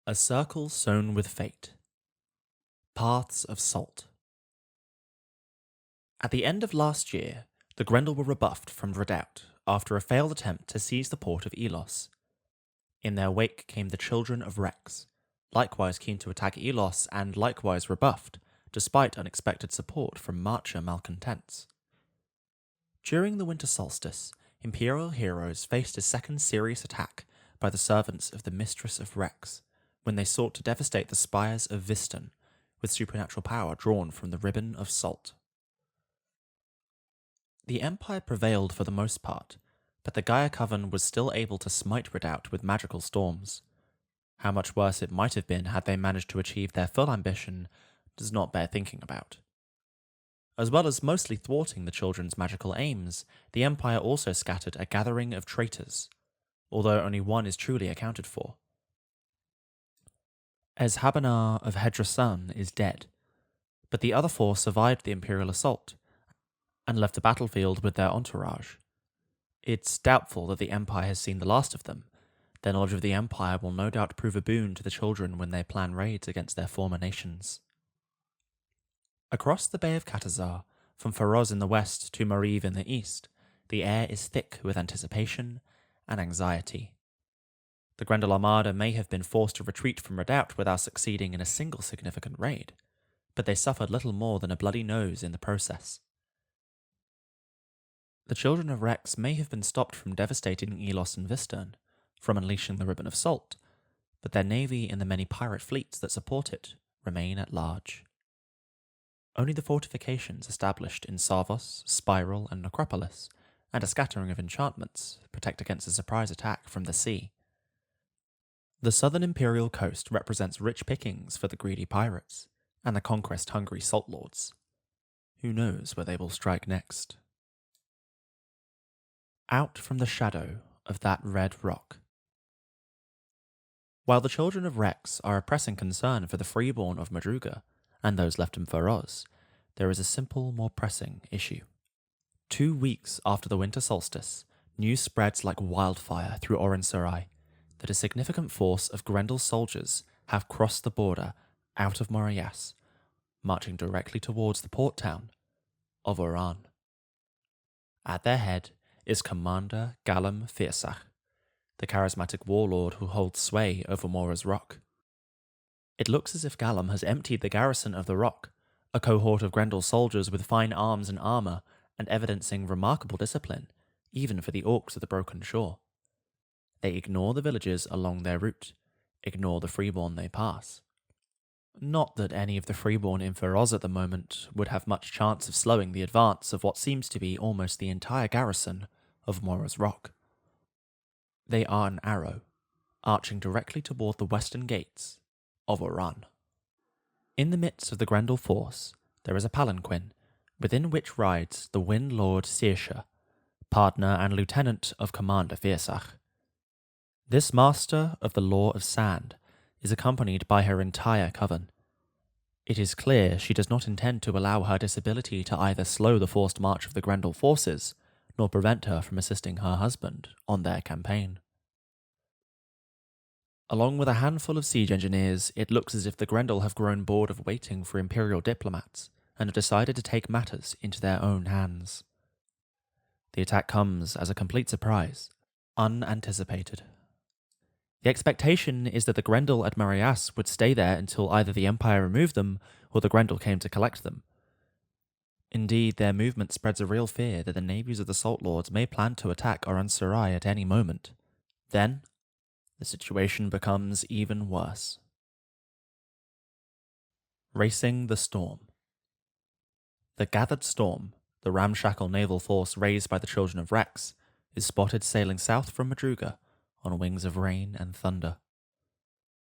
A Circle Sewn with Fate. Paths of Salt. At the end of last year, the Grendel were rebuffed from Redoubt after a failed attempt to seize the port of Elos. In their wake came the Children of Rex, likewise keen to attack Elos and likewise rebuffed, despite unexpected support from Marcher malcontents. During the winter solstice, Imperial heroes faced a second serious attack by the servants of the Mistress of Rex, when they sought to devastate the spires of Viston with supernatural power drawn from the Ribbon of Salt. The Empire prevailed for the most part, but the Gaia Coven was still able to smite Redoubt with magical storms. How much worse it might have been had they managed to achieve their full ambition does not bear thinking about. As well as mostly thwarting the children's magical aims, the Empire also scattered a gathering of traitors, although only one is truly accounted for. Habanar of Hedrasan is dead, but the other four survived the Imperial assault and left the battlefield with their entourage. It's doubtful that the Empire has seen the last of them. Their knowledge of the Empire will no doubt prove a boon to the children when they plan raids against their former nations. Across the Bay of Katazar, from Feroz in the west to Mariv in the east, the air is thick with anticipation and anxiety. The Grendel Armada may have been forced to retreat from Redoubt without succeeding in a single significant raid, but they suffered little more than a bloody nose in the process. The Children of Rex may have been stopped from devastating Elos and Vistern, from unleashing the Ribbon of Salt, but their navy and the many pirate fleets that support it remain at large. Only the fortifications established in Sarvos, Spiral, and Necropolis, and a scattering of enchantments, protect against a surprise attack from the sea. The southern imperial coast represents rich pickings for the greedy pirates, and the conquest-hungry salt lords. Who knows where they will strike next? Out from the shadow of that red rock. While the Children of Rex are a pressing concern for the freeborn of Madruga and those left in Feroz, there is a simple, more pressing issue. 2 weeks after the winter solstice, news spreads like wildfire through Oren Sarai that a significant force of Grendel's soldiers have crossed the border out of Morias, marching directly towards the port town of Oran. At their head is Commander Gallam Firsach, the charismatic warlord who holds sway over Mora's Rock. It looks as if Gallam has emptied the garrison of the Rock, a cohort of Grendel's soldiers with fine arms and armour and evidencing remarkable discipline, even for the orcs of the Broken Shore. They ignore the villages along their route, ignore the freeborn they pass. Not that any of the freeborn in Feroz at the moment would have much chance of slowing the advance of what seems to be almost the entire garrison of Mora's Rock. They are an arrow, arching directly toward the western gates of Oran. In the midst of the Grendel force, there is a palanquin, within which rides the Wind Lord Sirsha, partner and lieutenant of Commander Firsach. This master of the Law of Sand is accompanied by her entire coven. It is clear she does not intend to allow her disability to either slow the forced march of the Grendel forces, nor prevent her from assisting her husband on their campaign. Along with a handful of siege engineers, it looks as if the Grendel have grown bored of waiting for Imperial diplomats and have decided to take matters into their own hands. The attack comes as a complete surprise, unanticipated. The expectation is that the Grendel at Marias would stay there until either the Empire removed them or the Grendel came to collect them. Indeed, their movement spreads a real fear that the navies of the Salt Lords may plan to attack Oran Sarai at any moment. Then, the situation becomes even worse. Racing the Storm. The gathered storm, the ramshackle naval force raised by the Children of Rex, is spotted sailing south from Madruga on wings of rain and thunder.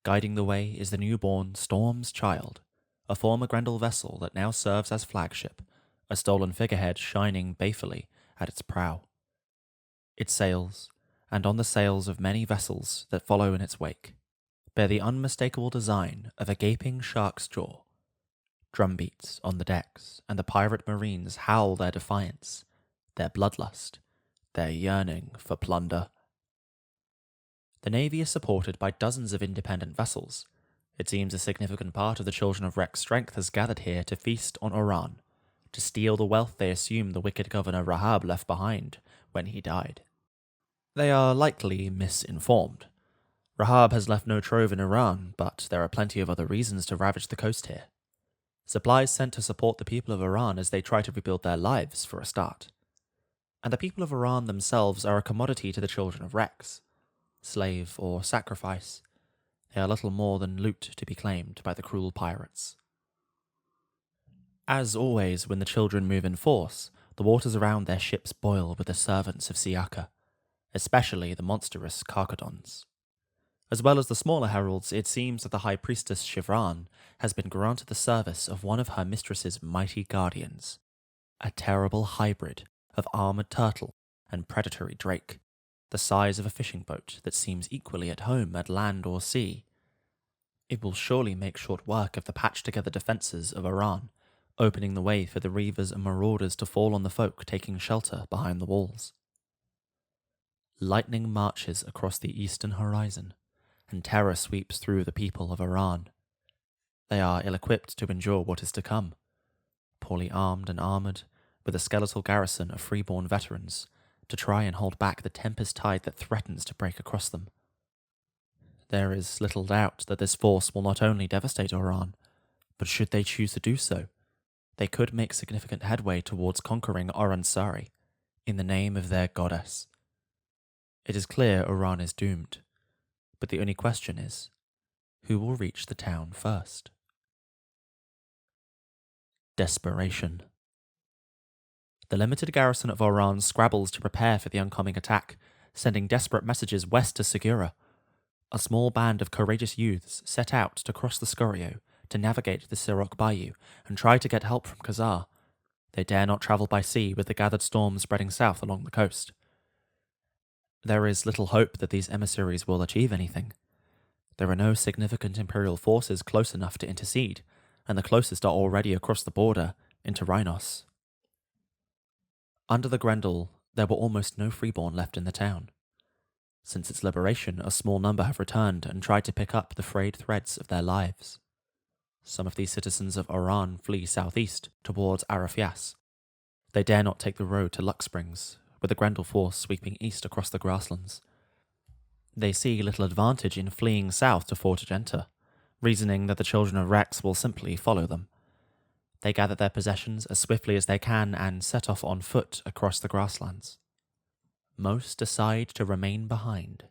Guiding the way is the newborn Storm's Child, a former Grendel vessel that now serves as flagship, a stolen figurehead shining balefully at its prow. Its sails, and on the sails of many vessels that follow in its wake, bear the unmistakable design of a gaping shark's jaw. Drumbeats on the decks, and the pirate marines howl their defiance, their bloodlust, their yearning for plunder. The navy is supported by dozens of independent vessels. It seems a significant part of the Children of Rek's strength has gathered here to feast on Iran, to steal the wealth they assume the wicked governor Rahab left behind when he died. They are likely misinformed. Rahab has left no trove in Iran, but there are plenty of other reasons to ravage the coast here. Supplies sent to support the people of Iran as they try to rebuild their lives, for a start. And the people of Iran themselves are a commodity to the Children of Rex. Slave or sacrifice, they are little more than loot to be claimed by the cruel pirates. As always, when the children move in force, the waters around their ships boil with the servants of Siaka, especially the monstrous Carcadons. As well as the smaller heralds, it seems that the High Priestess Shivran has been granted the service of one of her mistress's mighty guardians, a terrible hybrid of armoured turtle and predatory drake, the size of a fishing boat that seems equally at home at land or sea. It will surely make short work of the patched-together defences of Iran, opening the way for the reavers and marauders to fall on the folk taking shelter behind the walls. Lightning marches across the eastern horizon, and terror sweeps through the people of Iran. They are ill-equipped to endure what is to come, poorly armed and armoured, with a skeletal garrison of freeborn veterans to try and hold back the tempest tide that threatens to break across them. There is little doubt that this force will not only devastate Iran, but should they choose to do so, they could make significant headway towards conquering Oransari in the name of their goddess. It is clear Iran is doomed, but the only question is, who will reach the town first? Desperation. The limited garrison of Oran scrabbles to prepare for the oncoming attack, sending desperate messages west to Segura. A small band of courageous youths set out to cross the Scorio to navigate the Sirok Bayou and try to get help from Khazar. They dare not travel by sea with the gathered storm spreading south along the coast. There is little hope that these emissaries will achieve anything. There are no significant Imperial forces close enough to intercede, and the closest are already across the border into Rhinos. Under the Grendel, there were almost no freeborn left in the town. Since its liberation, a small number have returned and tried to pick up the frayed threads of their lives. Some of these citizens of Oran flee southeast towards Arafias. They dare not take the road to Lux Springs, with the Grendel force sweeping east across the grasslands. They see little advantage in fleeing south to Fort Agenta, reasoning that the Children of Rex will simply follow them. They gather their possessions as swiftly as they can and set off on foot across the grasslands. Most decide to remain behind.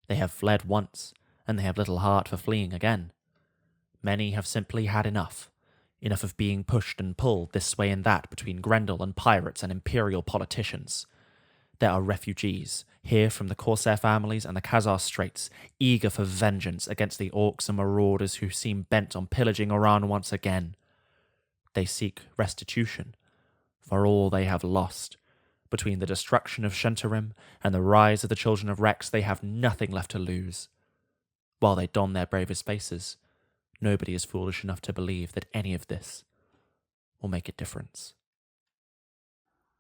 They have fled once, and they have little heart for fleeing again. Many have simply had enough of being pushed and pulled this way and that between Grendel and pirates and imperial politicians. There are refugees, here from the Corsair families and the Khazar Straits, eager for vengeance against the orcs and marauders who seem bent on pillaging Oran once again. They seek restitution for all they have lost. Between the destruction of Shenterim and the rise of the Children of Rex, they have nothing left to lose. While they don their bravest faces, nobody is foolish enough to believe that any of this will make a difference.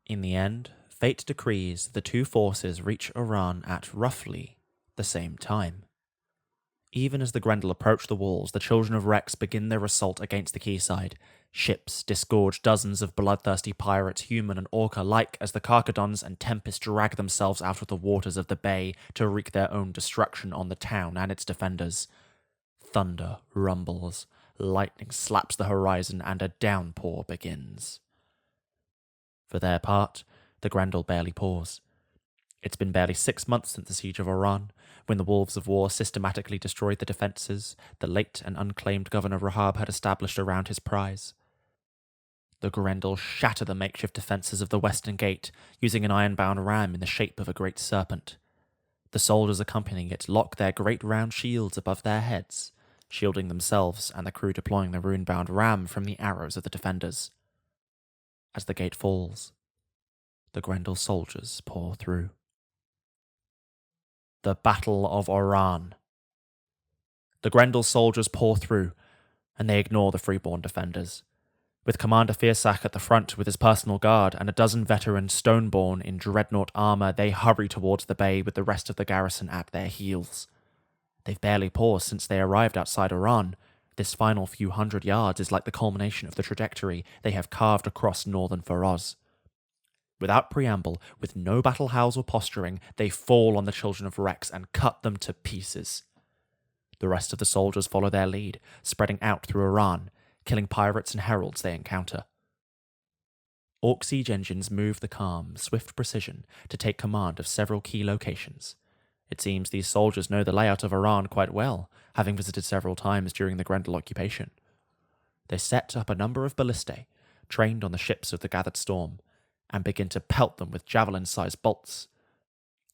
In the end, fate decrees that the two forces reach Iran at roughly the same time. Even as the Grendel approach the walls, the Children of Rex begin their assault against the quayside. Ships disgorge dozens of bloodthirsty pirates, human and orc alike, as the Carcadons and Tempest drag themselves out of the waters of the bay to wreak their own destruction on the town and its defenders. Thunder rumbles, lightning slaps the horizon, and a downpour begins. For their part, the Grendel barely pause. It's been barely 6 months since the siege of Oran, when the Wolves of War systematically destroyed the defences the late and unclaimed Governor Rahab had established around his prize. The Grendel shatter the makeshift defences of the Western Gate, using an iron-bound ram in the shape of a great serpent. The soldiers accompanying it lock their great round shields above their heads, shielding themselves and the crew deploying the rune-bound ram from the arrows of the defenders. As the gate falls, the Grendel soldiers pour through. The Battle of Oran. The Grendel soldiers pour through, and they ignore the freeborn defenders. With Commander Fiersack at the front with his personal guard and a dozen veteran Stoneborn in dreadnought armor, they hurry towards the bay with the rest of the garrison at their heels. They've barely paused since they arrived outside Iran. This final few hundred yards is like the culmination of the trajectory they have carved across northern Faraz. Without preamble, with no battle howls or posturing, they fall on the children of Rex and cut them to pieces. The rest of the soldiers follow their lead, spreading out through Iran, killing pirates and heralds they encounter. Orc siege engines move the calm, swift precision to take command of several key locations. It seems these soldiers know the layout of Iran quite well, having visited several times during the Grendel occupation. They set up a number of ballistae, trained on the ships of the gathered storm, and begin to pelt them with javelin-sized bolts.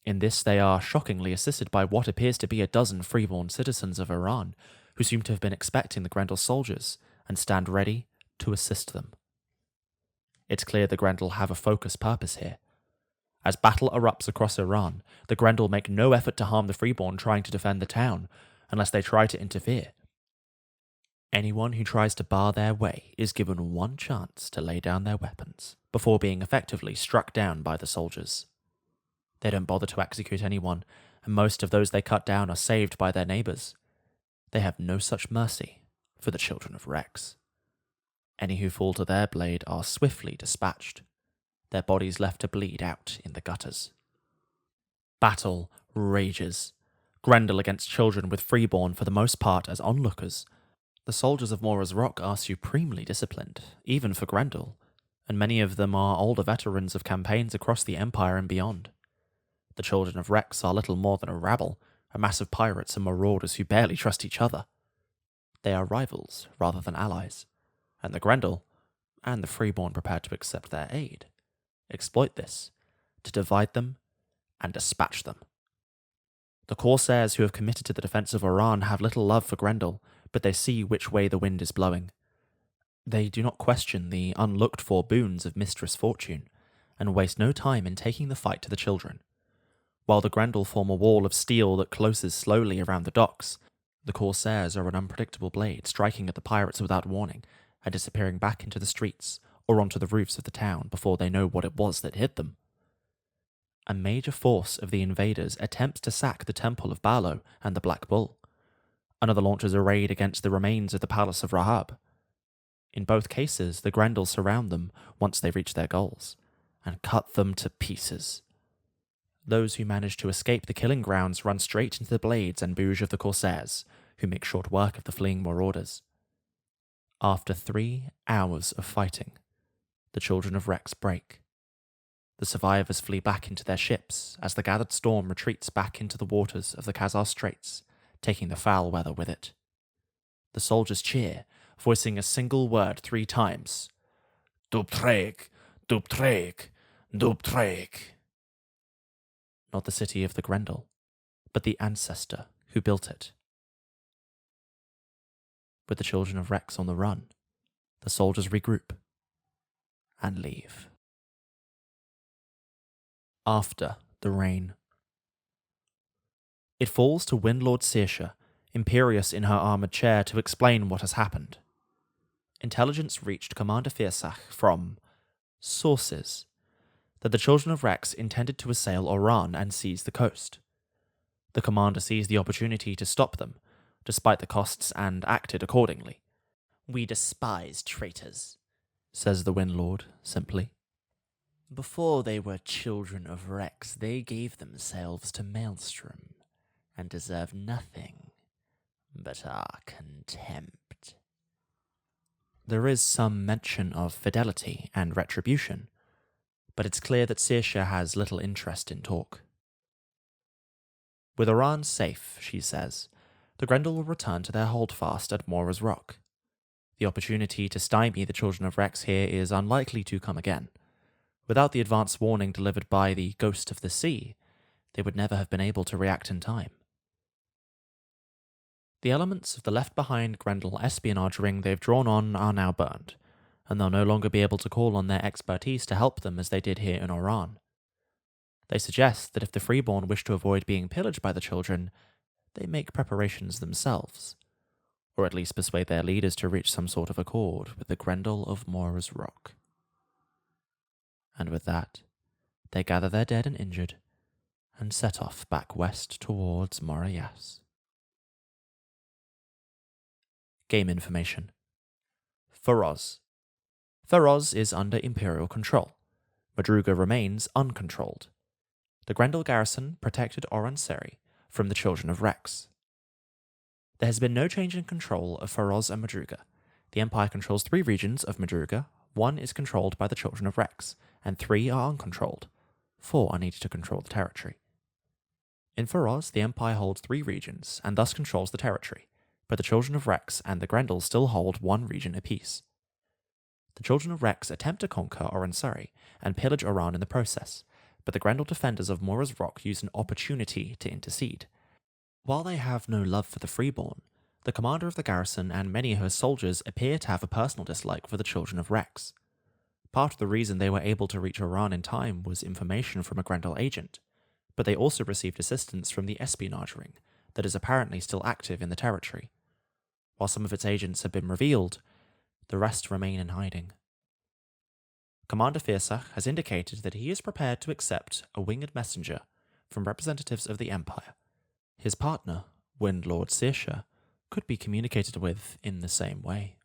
In this they are shockingly assisted by what appears to be a dozen freeborn citizens of Iran, who seem to have been expecting the Grendel soldiers, and stand ready to assist them. It's clear the Grendel have a focused purpose here. As battle erupts across Iran, the Grendel make no effort to harm the freeborn trying to defend the town, unless they try to interfere. Anyone who tries to bar their way is given one chance to lay down their weapons, before being effectively struck down by the soldiers. They don't bother to execute anyone, and most of those they cut down are saved by their neighbours. They have no such mercy for the children of Rex. Any who fall to their blade are swiftly dispatched, their bodies left to bleed out in the gutters. Battle rages. Grendel against children with freeborn for the most part as onlookers. The soldiers of Mora's Rock are supremely disciplined, even for Grendel, and many of them are older veterans of campaigns across the Empire and beyond. The children of Rex are little more than a rabble, a mass of pirates and marauders who barely trust each other. They are rivals rather than allies, and the Grendel, and the freeborn prepared to accept their aid, exploit this to divide them and dispatch them. The Corsairs who have committed to the defense of Iran have little love for Grendel, but they see which way the wind is blowing. They do not question the unlooked-for boons of Mistress Fortune, and waste no time in taking the fight to the children. While the Grendel form a wall of steel that closes slowly around the docks, the Corsairs are an unpredictable blade striking at the pirates without warning, and disappearing back into the streets or onto the roofs of the town before they know what it was that hit them. A major force of the invaders attempts to sack the Temple of Balo and the Black Bull. Another launches a raid against the remains of the Palace of Rahab. In both cases, the Grendel surround them once they reach their goals, and cut them to pieces. Those who manage to escape the killing grounds run straight into the blades and bouge of the Corsairs, who make short work of the fleeing marauders. After 3 hours of fighting, the children of Rex break. The survivors flee back into their ships as the gathered storm retreats back into the waters of the Khazar Straits, taking the foul weather with it. The soldiers cheer, voicing a single word 3 times. Dubtreg, Dubtreg, Dubtreg. Not the city of the Grendel, but the ancestor who built it. With the children of Rex on the run, the soldiers regroup and leave. After the rain. It falls to Windlord Saoirse, imperious in her armoured chair, to explain what has happened. Intelligence reached Commander Fiersack from sources that the children of Rex intended to assail Oran and seize the coast. The commander seized the opportunity to stop them, despite the costs, and acted accordingly. "We despise traitors," says the Windlord simply. "Before they were children of Rex, they gave themselves to Maelstrom, and deserve nothing but our contempt." There is some mention of fidelity and retribution, but it's clear that Saoirse has little interest in talk. With Iran safe, she says, the Grendel will return to their holdfast at Mora's Rock. The opportunity to stymie the children of Rex here is unlikely to come again. Without the advance warning delivered by the Ghost of the Sea, they would never have been able to react in time. The elements of the left-behind Grendel espionage ring they've drawn on are now burned, and they'll no longer be able to call on their expertise to help them as they did here in Oran. They suggest that if the freeborn wish to avoid being pillaged by the children, they make preparations themselves, or at least persuade their leaders to reach some sort of accord with the Grendel of Mora's Rock. And with that, they gather their dead and injured, and set off back west towards Morajas. Game information. Feroz. Feroz is under Imperial control. Madruga remains uncontrolled. The Grendel garrison protected Oranseri from the Children of Rex. There has been no change in control of Feroz and Madruga. The Empire controls 3 regions of Madruga, 1 is controlled by the Children of Rex, and 3 are uncontrolled. 4 are needed to control the territory. In Feroz, the Empire holds 3 regions, and thus controls the territory, but the Children of Rex and the Grendel still hold 1 region apiece. The Children of Rex attempt to conquer Oranseri and pillage Oran in the process, but the Grendel defenders of Mora's Rock use an opportunity to intercede. While they have no love for the Freeborn, the commander of the garrison and many of her soldiers appear to have a personal dislike for the Children of Rex. Part of the reason they were able to reach Oran in time was information from a Grendel agent, but they also received assistance from the espionage ring that is apparently still active in the territory. While some of its agents have been revealed, the rest remain in hiding. Commander Firsach has indicated that he is prepared to accept a winged messenger from representatives of the Empire. His partner, Windlord Saoirse, could be communicated with in the same way.